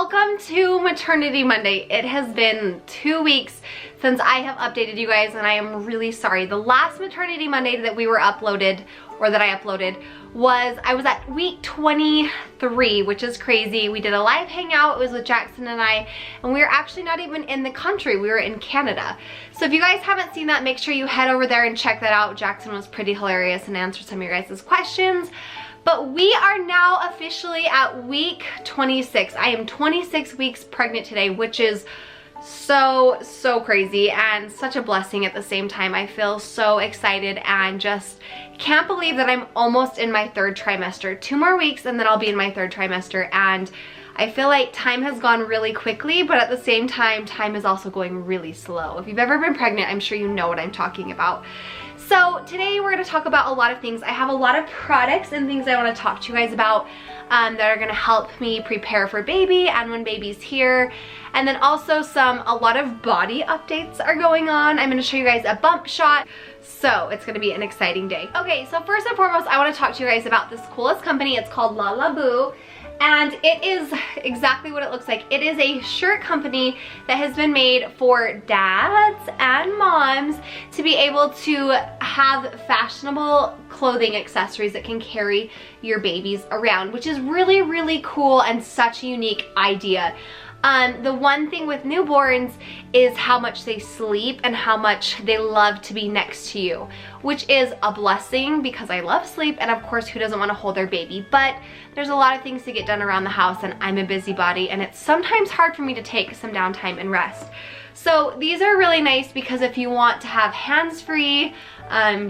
welcome to Maternity Monday. It has been 2 weeks since I have updated you guys, and I am really sorry. The last Maternity Monday that we were uploaded, or that I uploaded, I was at week 23, which is crazy. We did a live hangout. It was with Jackson and I, and we were actually not even in the country. We were in Canada. So if you guys haven't seen that, make sure you head over there and check that out. Jackson was pretty hilarious and answered some of your guys' questions. But we are now officially at week 26. I am 26 weeks pregnant today, which is so crazy and such a blessing at the same time. I feel so excited and just can't believe that I'm almost in my 3rd trimester. 2 more weeks and then I'll be in my 3rd trimester, and I feel like time has gone really quickly, but at the same time, time is also going really slow. If you've ever been pregnant, I'm sure you know what I'm talking about. So today we're going to talk about a lot of things. I have a lot of products and things I want to talk to you guys about that are going to help me prepare for baby and when baby's here. And then also a lot of body updates are going on. I'm going to show you guys a bump shot. So it's going to be an exciting day. Okay, so first and foremost, I want to talk to you guys about this coolest company. It's called Lala Boo. And it is exactly what it looks like. It is a shirt company that has been made for dads and moms to be able to have fashionable clothing accessories that can carry your babies around, which is really cool and such a unique idea. The one thing with newborns is how much they sleep and how much they love to be next to you, which is a blessing because I love sleep, and of course, who doesn't want to hold their baby? But there's a lot of things to get done around the house, and I'm a busybody, and it's sometimes hard for me to take some downtime and rest. So these are really nice because if you want to have hands-free,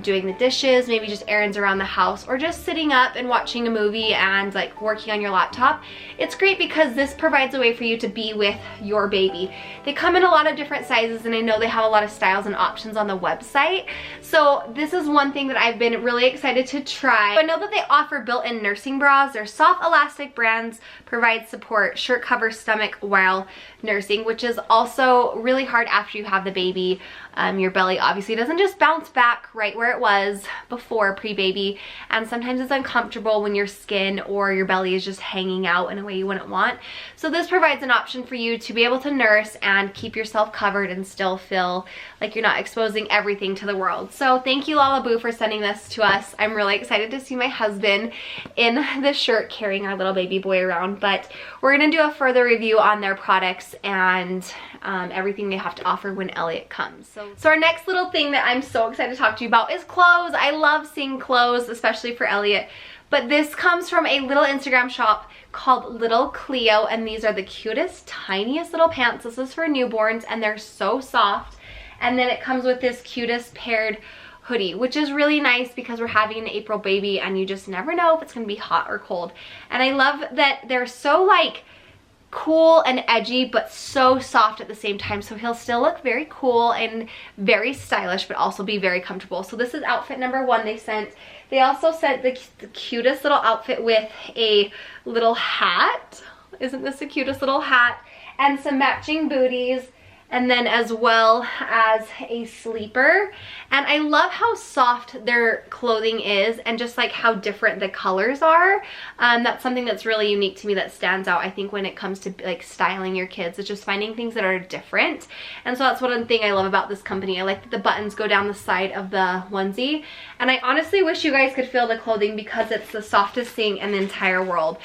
doing the dishes, maybe just errands around the house, or just sitting up and watching a movie and like working on your laptop, it's great because this provides a way for you to be with your baby. They come in a lot of different sizes, and I know they have a lot of styles and options on the website. So this is one thing that I've been really excited to try. I know that they offer built-in nursing bras. Their soft elastic brands provide support, shirt covers stomach while nursing, which is also really hard after you have the baby. Your belly obviously doesn't just bounce back right where it was before pre-baby, and sometimes it's uncomfortable when your skin or your belly is just hanging out in a way you wouldn't want. So this provides an option for you to be able to nurse and keep yourself covered and still feel like you're not exposing everything to the world. So thank you, Lala Boo, for sending this to us. I'm really excited to see my husband in this shirt carrying our little baby boy around, but we're gonna do a further review on their products and everything they have to offer when Elliot comes. So our next little thing that I'm so excited to talk to you about is clothes. I love seeing clothes, especially for Elliot. But this comes from a little Instagram shop called Little Clio, and these are the cutest, tiniest little pants. This is for newborns, and they're so soft. And then it comes with this cutest paired hoodie, which is really nice because we're having an April baby, and you just never know if it's gonna be hot or cold. And I love that they're so like cool and edgy, but so soft at the same time, so he'll still look very cool and very stylish, but also be very comfortable. So this is outfit number 1 they sent. They also sent the cutest little outfit with a little hat. Isn't this the cutest little hat? And some matching booties, and then as well as a sleeper. And I love how soft their clothing is, and just like how different the colors are. That's something that's really unique to me that stands out, I think, when it comes to like styling your kids. It's just finding things that are different. And so that's one thing I love about this company. I like that the buttons go down the side of the onesie, and I honestly wish you guys could feel the clothing because it's the softest thing in the entire world.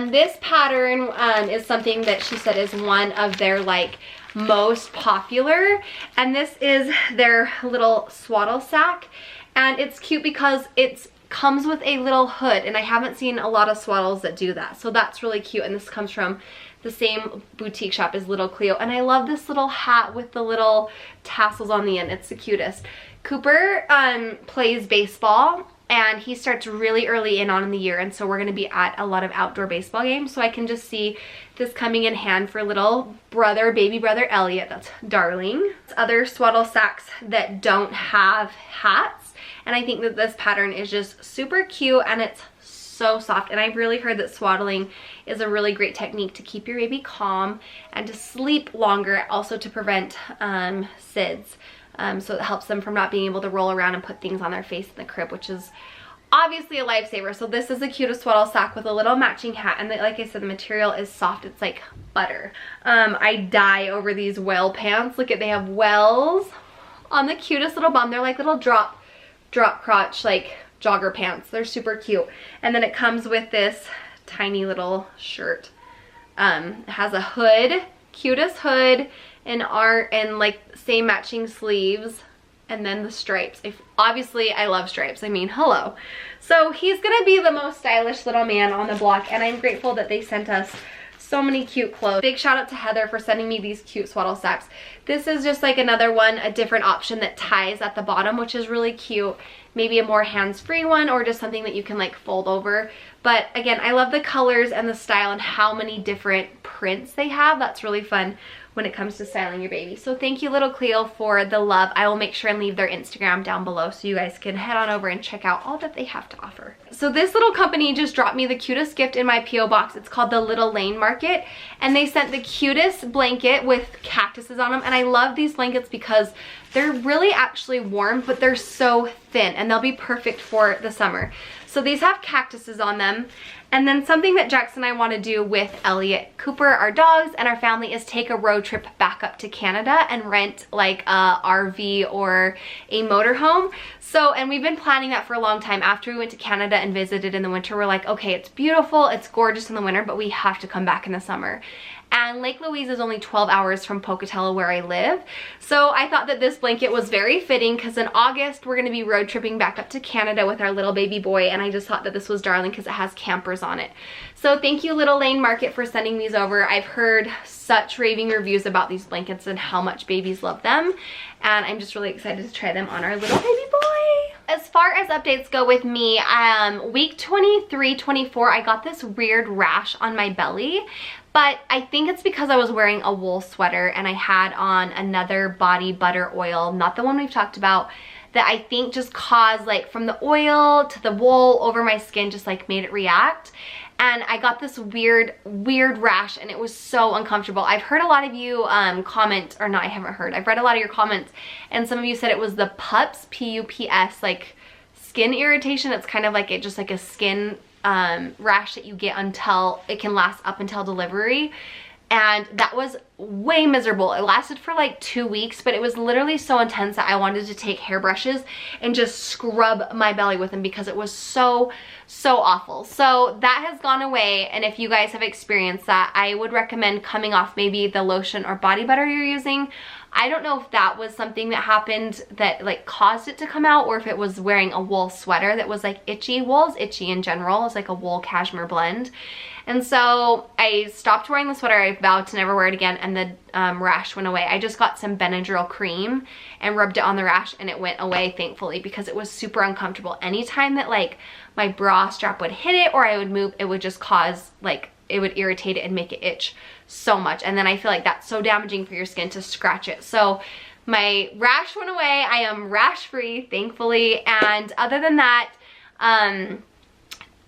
This pattern is something that she said is one of their like most popular, and this is their little swaddle sack, and it's cute because it comes with a little hood, and I haven't seen a lot of swaddles that do that, so that's really cute. And this comes from the same boutique shop as Little Clio, and I love this little hat with the little tassels on the end. It's the cutest. Cooper plays baseball, and he starts really early in the year, and so we're going to be at a lot of outdoor baseball games, so I can just see this coming in hand for little brother, baby brother Elliot. That's darling. Other swaddle sacks that don't have hats, and I think that this pattern is just super cute, and it's so soft. And I've really heard that swaddling is a really great technique to keep your baby calm and to sleep longer, also to prevent SIDS. So it helps them from not being able to roll around and put things on their face in the crib, which is obviously a lifesaver. So this is the cutest swaddle sack with a little matching hat, and like I said, the material is soft. It's like butter. I die over these whale pants. Look at, they have whales on the cutest little bum. They're like little drop crotch, like jogger pants. They're super cute. And then it comes with this tiny little shirt. It has a hood, cutest hood, and like same matching sleeves, and then the stripes. Obviously I love stripes, I mean, hello. So he's gonna be the most stylish little man on the block, and I'm grateful that they sent us so many cute clothes. Big shout out to Heather for sending me these cute swaddle sacks. This is just like another one, a different option that ties at the bottom, which is really cute. Maybe a more hands-free one, or just something that you can like fold over. But again, I love the colors and the style and how many different prints they have. That's really fun when it comes to styling your baby. So thank you, little Clio, for the love. I will make sure and leave their Instagram down below so you guys can head on over and check out all that they have to offer. So this little company just dropped me the cutest gift in my P.O. box. It's called the Little Lane Market, and they sent the cutest blanket with cactuses on them. And I love these blankets because they're really actually warm, but they're so thin, and they'll be perfect for the summer. So these have cactuses on them. And then something that Jackson and I want to do with Elliot Cooper, our dogs, and our family is take a road trip back up to Canada and rent like a RV or a motorhome. So, and we've been planning that for a long time. After we went to Canada and visited in the winter, we're like, okay, it's beautiful, it's gorgeous in the winter, but we have to come back in the summer. And Lake Louise is only 12 hours from Pocatello, where I live. So I thought that this blanket was very fitting because in August we're going to be road tripping back up to Canada with our little baby boy, and I just thought that this was darling because it has campers on it. So thank you, Little Lane Market, for sending these over. I've heard such raving reviews about these blankets and how much babies love them, and I'm just really excited to try them on our little baby boy. As far as updates go with me, week 23, 24, I got this weird rash on my belly. But I think it's because I was wearing a wool sweater and I had on another body butter oil, not the one we've talked about, that I think just caused, like, from the oil to the wool over my skin, just like made it react. And I got this weird rash, and it was so uncomfortable. I've heard a lot of you comment, or not, I haven't heard. I've read a lot of your comments, and some of you said it was the PUPS, P-U-P-S, like skin irritation. It's kind of like just like a skin rash that you get until it can last up until delivery, and that was way miserable. It lasted for like 2 weeks, but it was literally so intense that I wanted to take hairbrushes and just scrub my belly with them because it was so awful. So that has gone away, and if you guys have experienced that, I would recommend coming off maybe the lotion or body butter you're using. I don't know if that was something that happened that like caused it to come out, or if it was wearing a wool sweater that was like itchy. Wool's itchy in general. It's like a wool cashmere blend. And so I stopped wearing the sweater. I vowed to never wear it again, and the rash went away. I just got some Benadryl cream and rubbed it on the rash, and it went away, thankfully, because it was super uncomfortable. Anytime that like my bra strap would hit it or I would move, it would just cause, like, it would irritate it and make it itch so much. And then I feel like that's so damaging for your skin to scratch it. So my rash went away. I am rash free, thankfully. And other than that,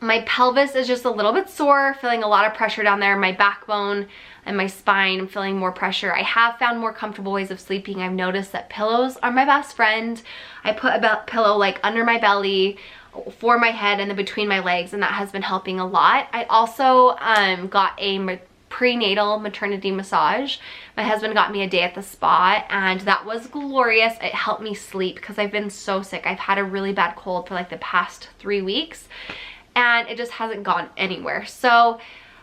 my pelvis is just a little bit sore, feeling a lot of pressure down there. My backbone and my spine, I'm feeling more pressure. I have found more comfortable ways of sleeping. I've noticed that pillows are my best friend. I put a pillow like under my belly, for my head, and then between my legs, and that has been helping a lot. I also got a prenatal maternity massage. My husband got me a day at the spa, and that was glorious. It helped me sleep because I've been so sick. I've had a really bad cold for like the past 3 weeks, and it just hasn't gone anywhere. So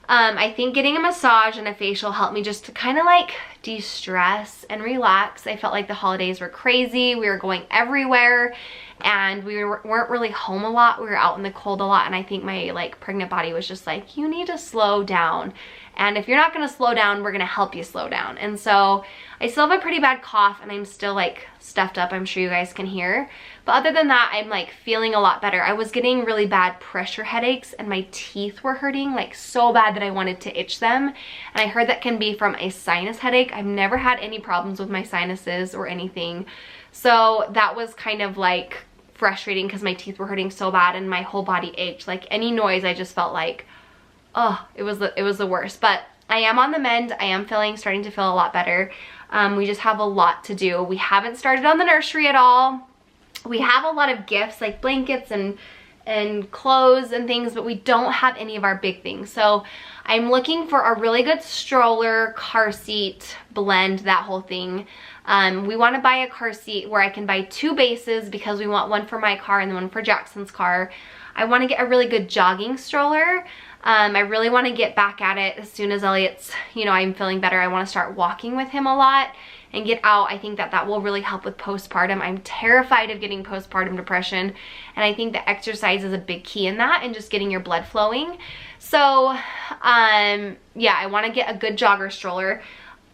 I think getting a massage and a facial helped me just to kind of like de-stress and relax. I felt like the holidays were crazy. We were going everywhere, and we weren't really home a lot. We were out in the cold a lot, and I think my like pregnant body was just like, you need to slow down. And if you're not gonna slow down, we're gonna help you slow down. And so I still have a pretty bad cough, and I'm still like stuffed up, I'm sure you guys can hear. But other than that, I'm like feeling a lot better. I was getting really bad pressure headaches, and my teeth were hurting like so bad that I wanted to itch them. And I heard that can be from a sinus headache. I've never had any problems with my sinuses or anything. So that was kind of like frustrating because my teeth were hurting so bad and my whole body ached. Like any noise, I just felt like, oh, it was the worst. But I am on the mend. I am starting to feel a lot better. We just have a lot to do. We haven't started on the nursery at all. We have a lot of gifts like blankets and and clothes and things, but we don't have any of our big things. So I'm looking for a really good stroller, car seat, blend, that whole thing. We want to buy a car seat where I can buy 2 bases because we want one for my car and one for Jackson's car. I want to get a really good jogging stroller. I really want to get back at it as soon as Elliot's, you know, I'm feeling better. I want to start walking with him a lot and get out. I think that that will really help with postpartum. I'm terrified of getting postpartum depression, and I think that exercise is a big key in that and just getting your blood flowing. So yeah, I want to get a good jogger stroller.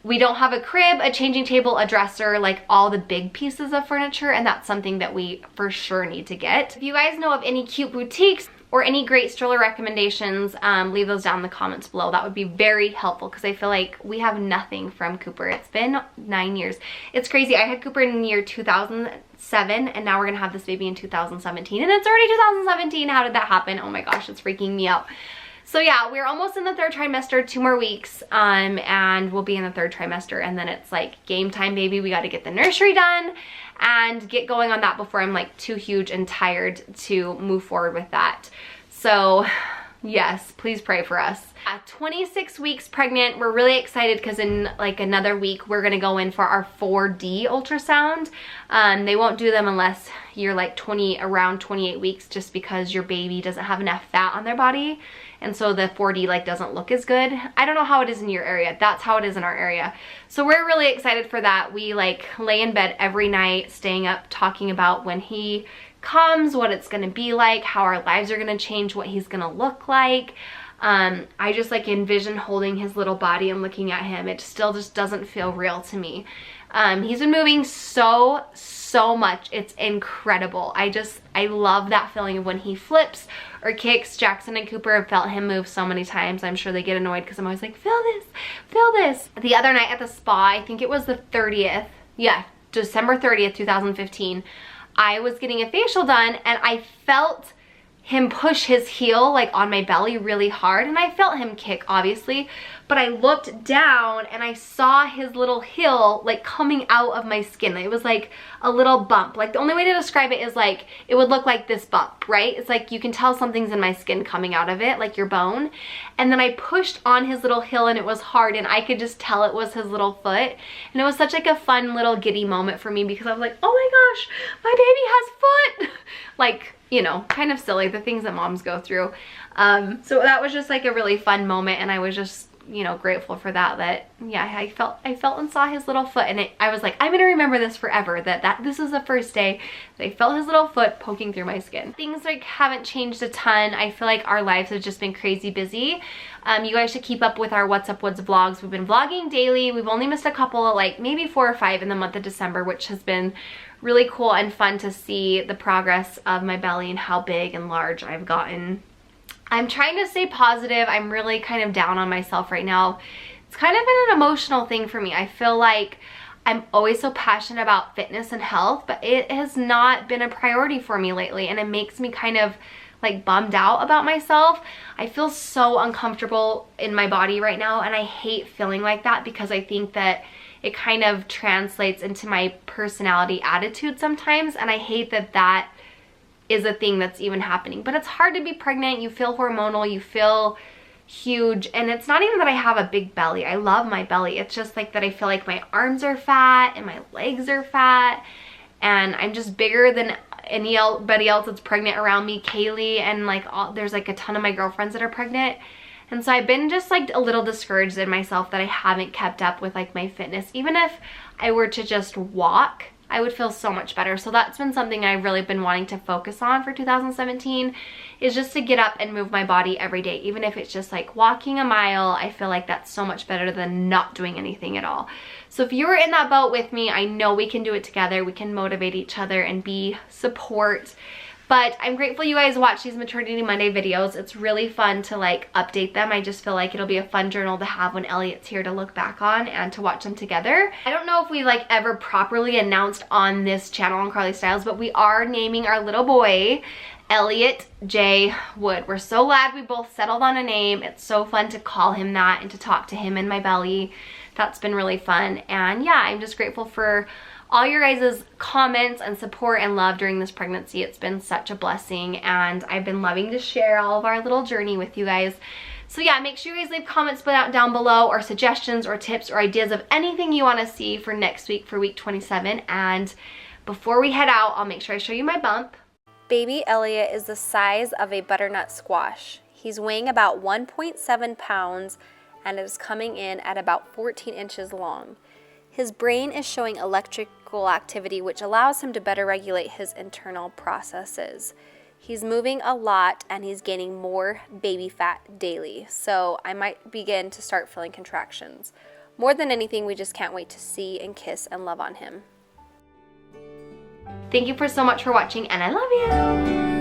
We don't have a crib, a changing table, a dresser, like all the big pieces of furniture, and that's something that we for sure need to get. If you guys know of any cute boutiques or any great stroller recommendations, leave those down in the comments below. That would be very helpful because I feel like we have nothing from Cooper. It's been 9 years. It's crazy. I had Cooper in the year 2007, and now we're gonna have this baby in 2017, and it's already 2017. How did that happen? Oh my gosh, it's freaking me out. So yeah, we're almost in the 3rd trimester, 2 more weeks, and we'll be in the 3rd trimester, and then it's like game time, baby. We got to get the nursery done and get going on that before I'm like too huge and tired to move forward with that. So yes, please pray for us. At 26 weeks pregnant, we're really excited because in like another week, we're gonna go in for our 4D ultrasound. They won't do them unless you're like around 28 weeks, just because your baby doesn't have enough fat on their body. And so the 4D like doesn't look as good. I don't know how it is in your area. That's how it is in our area. So we're really excited for that. We like lay in bed every night, staying up, talking about when he comes, what it's gonna be like, how our lives are gonna change, what he's gonna look like. I just like envision holding his little body and looking at him. It still just doesn't feel real to me. He's been moving so much. It's incredible. I love that feeling of when he flips or kicks. Jackson and Cooper have felt him move so many times. I'm sure they get annoyed because I'm always like, feel this, feel this. The other night at the spa, I think it was the 30th, yeah, December 30th, 2015, I was getting a facial done and I felt him push his heel like on my belly really hard, and I felt him kick obviously, but I looked down and I saw his little heel like coming out of my skin. It was like a little bump. Like the only way to describe it is like it would look like this bump, right? It's like you can tell something's in my skin coming out of it, like your bone. And then I pushed on his little heel and it was hard, and I could just tell it was his little foot. And it was such like a fun little giddy moment for me because I was like, oh my gosh, my baby has foot. Like, you know, kind of silly, the things that moms go through. So that was just like a really fun moment, and I was just, you know, grateful for that yeah, I felt and saw his little foot, and I was like, I'm gonna remember this forever, that this is the first day that I felt his little foot poking through my skin. Things like haven't changed a ton. I feel like our lives have just been crazy busy. You guys should keep up with our What's Up Woods vlogs. We've been vlogging daily. We've only missed a couple, like maybe 4 or 5 in the month of December, which has been really cool and fun to see the progress of my belly and how big and large I've gotten. I'm trying to stay positive. I'm really kind of down on myself right now. It's kind of been an emotional thing for me. I feel like I'm always so passionate about fitness and health, but it has not been a priority for me lately, and it makes me kind of like bummed out about myself. I feel so uncomfortable in my body right now, and I hate feeling like that because I think that it kind of translates into my personality attitude sometimes, and I hate that that is a thing that's even happening. But it's hard to be pregnant. You feel hormonal, you feel huge, and it's not even that I have a big belly. I love my belly. It's just like that I feel like my arms are fat and my legs are fat, and I'm just bigger than anybody else that's pregnant around me. Kaylee and like there's like a ton of my girlfriends that are pregnant. And so I've been just like a little discouraged in myself that I haven't kept up with like my fitness. Even if I were to just walk, I would feel so much better. So that's been something I've really been wanting to focus on for 2017, is just to get up and move my body every day. Even if it's just like walking a mile, I feel like that's so much better than not doing anything at all. So if you're in that boat with me, I know we can do it together. We can motivate each other and be support. But I'm grateful you guys watch these Maternity Monday videos. It's really fun to like update them. I just feel like it'll be a fun journal to have when Elliot's here to look back on and to watch them together. I don't know if we like ever properly announced on this channel on CarlieStylez, but we are naming our little boy Elliot J. Wood. We're so glad we both settled on a name. It's so fun to call him that and to talk to him in my belly. That's been really fun. And yeah, I'm just grateful for all your guys' comments and support and love during this pregnancy. It's been such a blessing, and I've been loving to share all of our little journey with you guys. So yeah, make sure you guys leave comments down below, or suggestions or tips or ideas of anything you want to see for next week for week 27. And before we head out, I'll make sure I show you my bump. Baby Elliot is the size of a butternut squash. He's weighing about 1.7 pounds and is coming in at about 14 inches long. His brain is showing electrical activity, which allows him to better regulate his internal processes. He's moving a lot and he's gaining more baby fat daily, so I might begin to start feeling contractions. More than anything, we just can't wait to see and kiss and love on him. Thank you so much for watching, and I love you.